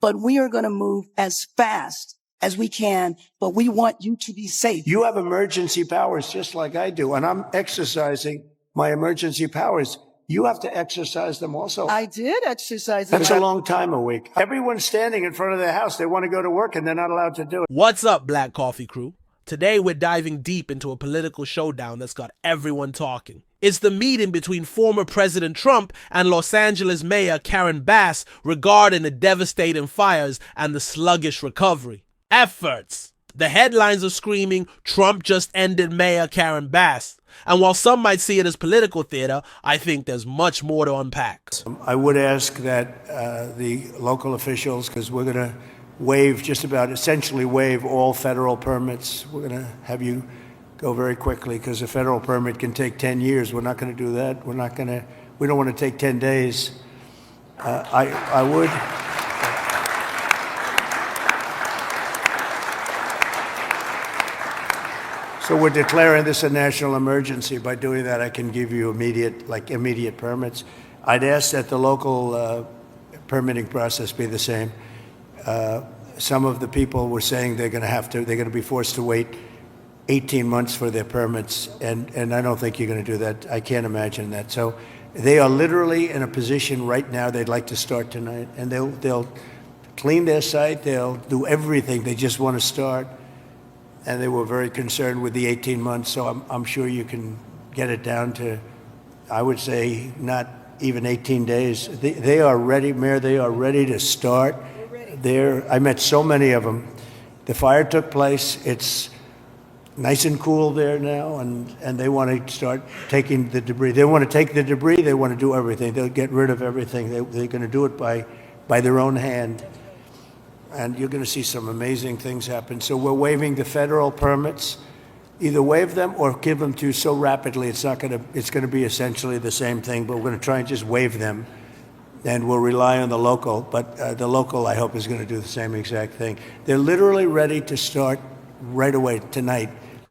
but we are going to move as fast as we can, but we want you to be safe. You have emergency powers just like I do, and I'm exercising my emergency powers. You have to exercise them also. I did exercise them. That's a long time a week. Everyone's standing in front of their house. They want to go to work and they're not allowed to do it. What's up, Black Coffee Crew? Today we're diving deep into a political showdown that's got everyone talking. It's the meeting between former President Trump and Los Angeles Mayor Karen Bass regarding the devastating fires and the sluggish recovery efforts. The headlines are screaming, Trump just ended Mayor Karen Bass. And while some might see it as political theater, I think there's much more to unpack. I would ask that the local officials, because we're going to essentially waive all federal permits. We're going to have you go very quickly because a federal permit can take 10 years. We're not going to do that. We don't want to take 10 days. I would. So we're declaring this a national emergency. By doing that, I can give you immediate permits. I'd ask that the local permitting process be the same. Some of the people were saying they're going to be forced to wait 18 months for their permits, and I don't think you're going to do that. I can't imagine that. So they are literally in a position right now they'd like to start tonight, and they'll clean their site, they'll do everything. They just want to start. And they were very concerned with the 18 months, so I'm sure you can get it down to, I would say, not even 18 days. They are ready, Mayor, they are ready to start. I met so many of them. The fire took place. It's nice and cool there now, and they want to start taking the debris. They want to take the debris. They want to do everything. They'll get rid of everything. They're going to do it by their own hand. And you're going to see some amazing things happen. So we're waiving the federal permits. Either waive them or give them to you so rapidly it's going to be essentially the same thing, but we're going to try and just waive them. And we'll rely on the local, but the local, I hope, is going to do the same exact thing. They're literally ready to start right away tonight.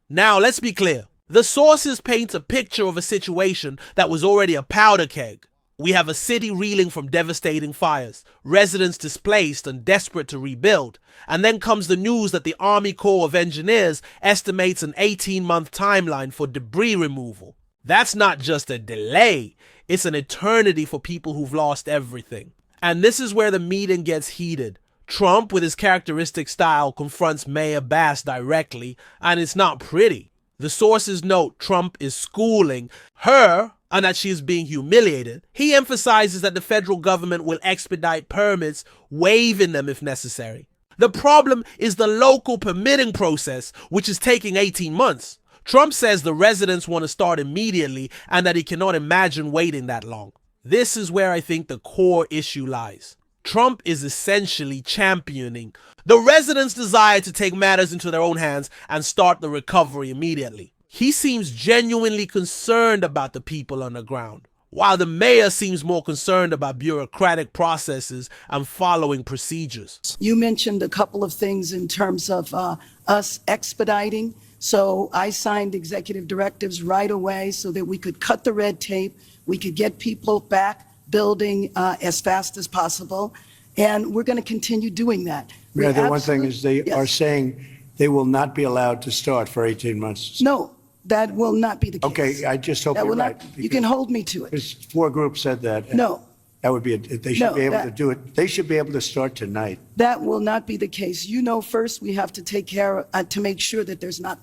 Now, let's be clear. The sources paint a picture of a situation that was already a powder keg. We have a city reeling from devastating fires, residents displaced and desperate to rebuild, and then comes the news that the Army Corps of Engineers estimates an 18-month timeline for debris removal. That's not just a delay, it's an eternity for people who've lost everything. And this is where the meeting gets heated. Trump, with his characteristic style, confronts Mayor Bass directly, and it's not pretty. The sources note Trump is schooling her and that she is being humiliated. He emphasizes that the federal government will expedite permits, waiving them if necessary. The problem is the local permitting process, which is taking 18 months. Trump says the residents want to start immediately and that he cannot imagine waiting that long. This is where I think the core issue lies. Trump is essentially championing the residents' desire to take matters into their own hands and start the recovery immediately. He seems genuinely concerned about the people on the ground, while the mayor seems more concerned about bureaucratic processes and following procedures. You mentioned a couple of things in terms of us expediting. So I signed executive directives right away so that we could cut the red tape, we could get people back building as fast as possible, and we're going to continue doing that. Yeah, the one thing is they are saying they will not be allowed to start for 18 months. No, that will not be the case. Okay, I just hope That you're will right. not, you can hold me to it. There's 4 groups said that. No, That would be, they should No, be able that- to do it. They should be able to start tonight. that will not be the case. You know, first we have to take care to make sure that there's not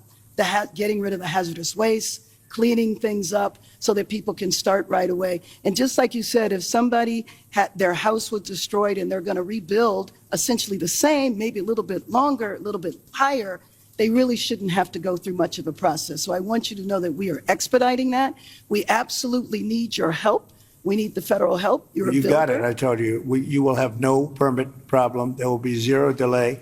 getting rid of the hazardous waste, cleaning things up so that people can start right away. And just like you said, if somebody had their house was destroyed and they're going to rebuild essentially the same, maybe a little bit longer, a little bit higher, they really shouldn't have to go through much of a process. So I want you to know that we are expediting that. We absolutely need your help. We need the federal help. You're a You got builder. it. I told you. You will have no permit problem. There will be 0 delay.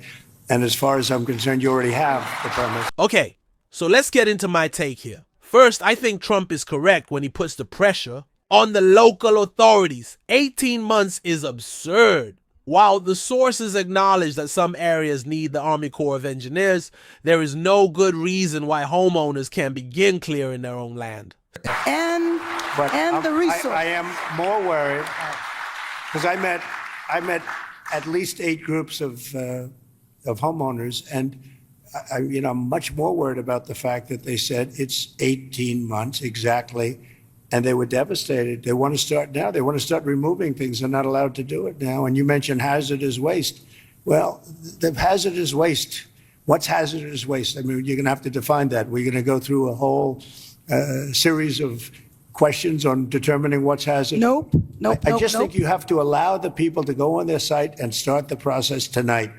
And as far as I'm concerned, you already have the permit. Okay, so let's get into my take here. First, I think Trump is correct when he puts the pressure on the local authorities. 18 months is absurd. While the sources acknowledge that some areas need the Army Corps of Engineers, there is no good reason why homeowners can't begin clearing their own land. And the resource. I am more worried because I met at least 8 groups of homeowners, and I'm much more worried about the fact that they said it's 18 months exactly, and they were devastated. They want to start now. They want to start removing things. They're not allowed to do it now. And you mentioned hazardous waste. Well, the hazardous waste. What's hazardous waste? I mean, you're going to have to define that. We're going to go through a whole series of questions on determining what's hazardous. Nope. I just think you have to allow the people to go on their site and start the process tonight.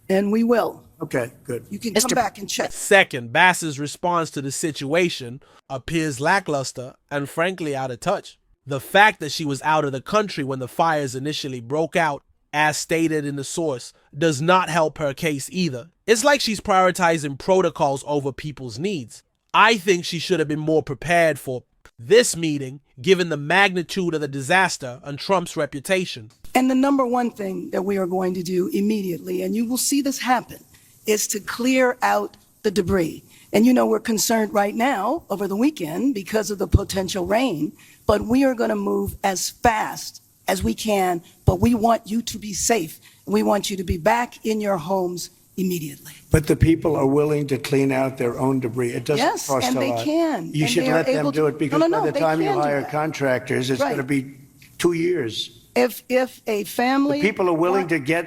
And we will. Okay, good. You can come back and check. Second, Bass's response to the situation appears lackluster and frankly out of touch. The fact that she was out of the country when the fires initially broke out, as stated in the source, does not help her case either. It's like she's prioritizing protocols over people's needs. I think she should have been more prepared for this meeting, given the magnitude of the disaster and Trump's reputation. And the number one thing that we are going to do immediately, and you will see this happen, is to clear out the debris. And we're concerned right now over the weekend because of the potential rain, but we are going to move as fast as we can, but we want you to be safe. We want you to be back in your homes immediately. But the people are willing to clean out their own debris. It doesn't Yes, cost a lot. and they can. You And should they are let them able do to- it because No, by the they time you can do hire that. contractors, it's Right. going to be 2 years. If a family... People are willing to get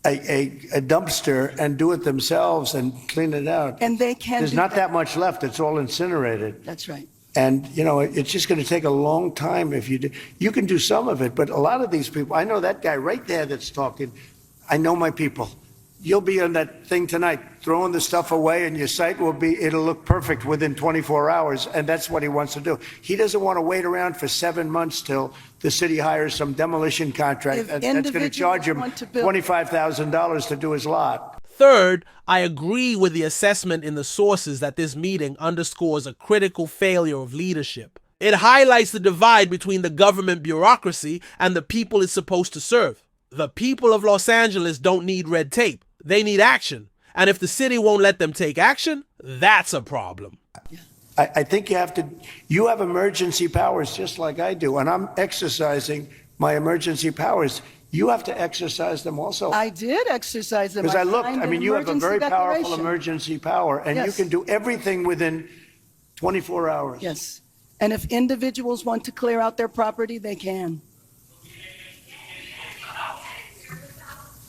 a dumpster and do it themselves and clean it out. And they can There's do not that much left. It's all incinerated. That's right. And, it's just going to take a long time if you do. You can do some of it, but a lot of these people, I know that guy right there that's talking. I know my people. You'll be on that thing tonight, throwing the stuff away, and your site it'll look perfect within 24 hours, and that's what he wants to do. He doesn't want to wait around for 7 months till the city hires some demolition contract If that's going to individuals charge him want to build- $25,000 to do his lot. Third, I agree with the assessment in the sources that this meeting underscores a critical failure of leadership. It highlights the divide between the government bureaucracy and the people it's supposed to serve. The people of Los Angeles don't need red tape. They need action. And if the city won't let them take action, that's a problem. I think you have emergency powers just like I do, and I'm exercising my emergency powers. You have to exercise them also. I did exercise them. Because I looked, signed I an mean, you have a emergency very powerful declaration. emergency power, and you Yes. can do everything within 24 hours. Yes. And if individuals want to clear out their property, they can.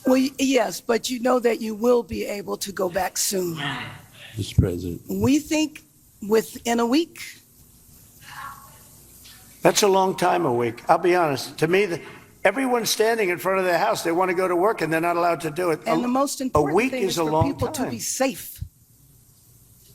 Well, yes, but you know that you will be able to go back soon. Mr. President. We think within a week. That's a long time, a week. I'll be honest. To me, everyone's standing in front of their house. They want to go to work, and they're not allowed to do it. And the most a important week thing is a for long people to time. be safe.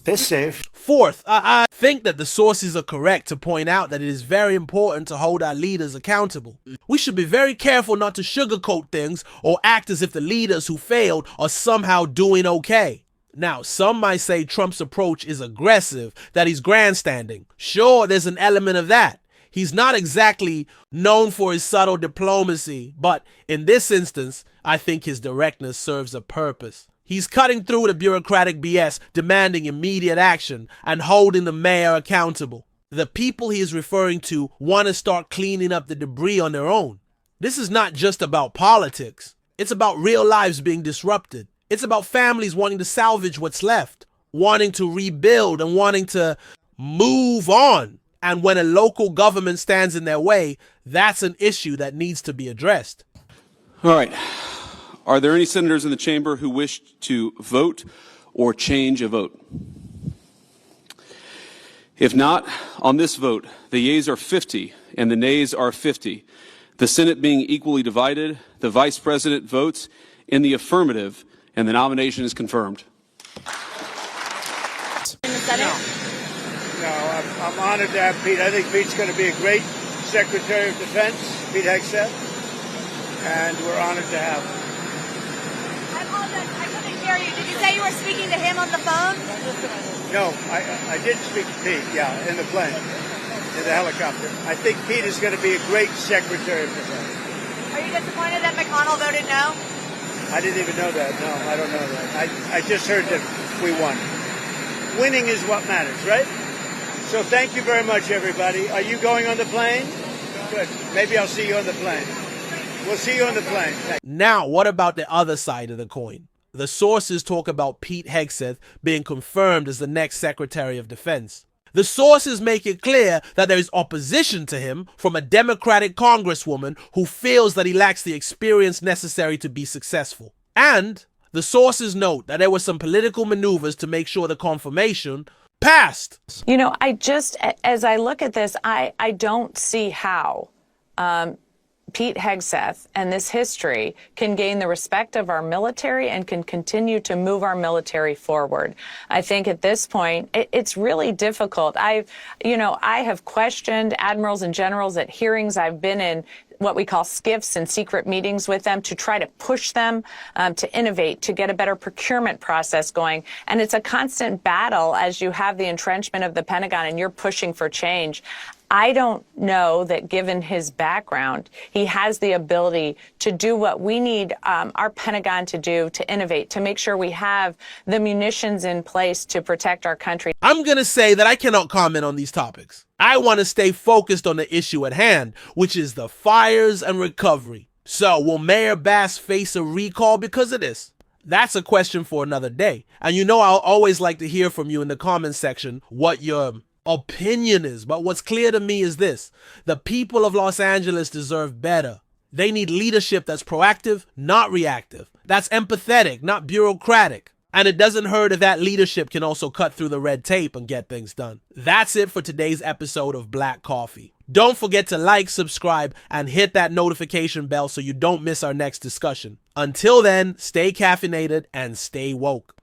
They're safe. Fourth, I think that the sources are correct to point out that it is very important to hold our leaders accountable. We should be very careful not to sugarcoat things or act as if the leaders who failed are somehow doing okay. Now, some might say Trump's approach is aggressive, that he's grandstanding. Sure, there's an element of that. He's not exactly known for his subtle diplomacy, but in this instance, I think his directness serves a purpose. He's cutting through the bureaucratic BS, demanding immediate action and holding the mayor accountable. The people he is referring to want to start cleaning up the debris on their own. This is not just about politics. It's about real lives being disrupted. It's about families wanting to salvage what's left, wanting to rebuild and wanting to move on. And when a local government stands in their way, that's an issue that needs to be addressed. All right. Are there any senators in the chamber who wish to vote or change a vote? If not, on this vote, the yeas are 50 and the nays are 50. The Senate being equally divided, the Vice President votes in the affirmative, and the nomination is confirmed. In the Senate? No, I'm honored to have Pete. I think Pete's going to be a great Secretary of Defense, Pete Hegseth, and we're honored to have him. I apologize. I couldn't hear you. Did you say you were speaking to him on the phone? No, I did speak to Pete, in the plane, in the helicopter. I think Pete is going to be a great Secretary of Defense. Are you disappointed that McConnell voted no? I didn't even know that. No, I don't know that. I just heard that we won. Winning is what matters, right? So thank you very much, everybody. Are you going on the plane? Good. Maybe I'll see you on the plane. We'll see you on the plane. Now, what about the other side of the coin? The sources talk about Pete Hegseth being confirmed as the next Secretary of Defense. The sources make it clear that there is opposition to him from a Democratic congresswoman who feels that he lacks the experience necessary to be successful. And the sources note that there were some political maneuvers to make sure the confirmation passed. You know, as I look at this, I don't see how Pete Hegseth and this history can gain the respect of our military and can continue to move our military forward. I think at this point, it's really difficult. I have questioned admirals and generals at hearings. I've been in what we call skiffs and secret meetings with them to try to push them to innovate, to get a better procurement process going. And it's a constant battle as you have the entrenchment of the Pentagon and you're pushing for change. I don't know that given his background, he has the ability to do what we need our Pentagon to do, to innovate, to make sure we have the munitions in place to protect our country. I'm going to say that I cannot comment on these topics. I want to stay focused on the issue at hand, which is the fires and recovery. So, will Mayor Bass face a recall because of this? That's a question for another day. And you know I'll always like to hear from you in the comments section what your opinion is. But what's clear to me is this: the people of Los Angeles deserve better. They need leadership that's proactive, not reactive. That's empathetic, not bureaucratic. And it doesn't hurt if that leadership can also cut through the red tape and get things done. That's it for today's episode of Black Coffee. Don't forget to like, subscribe, and hit that notification bell so you don't miss our next discussion. Until then, stay caffeinated and stay woke.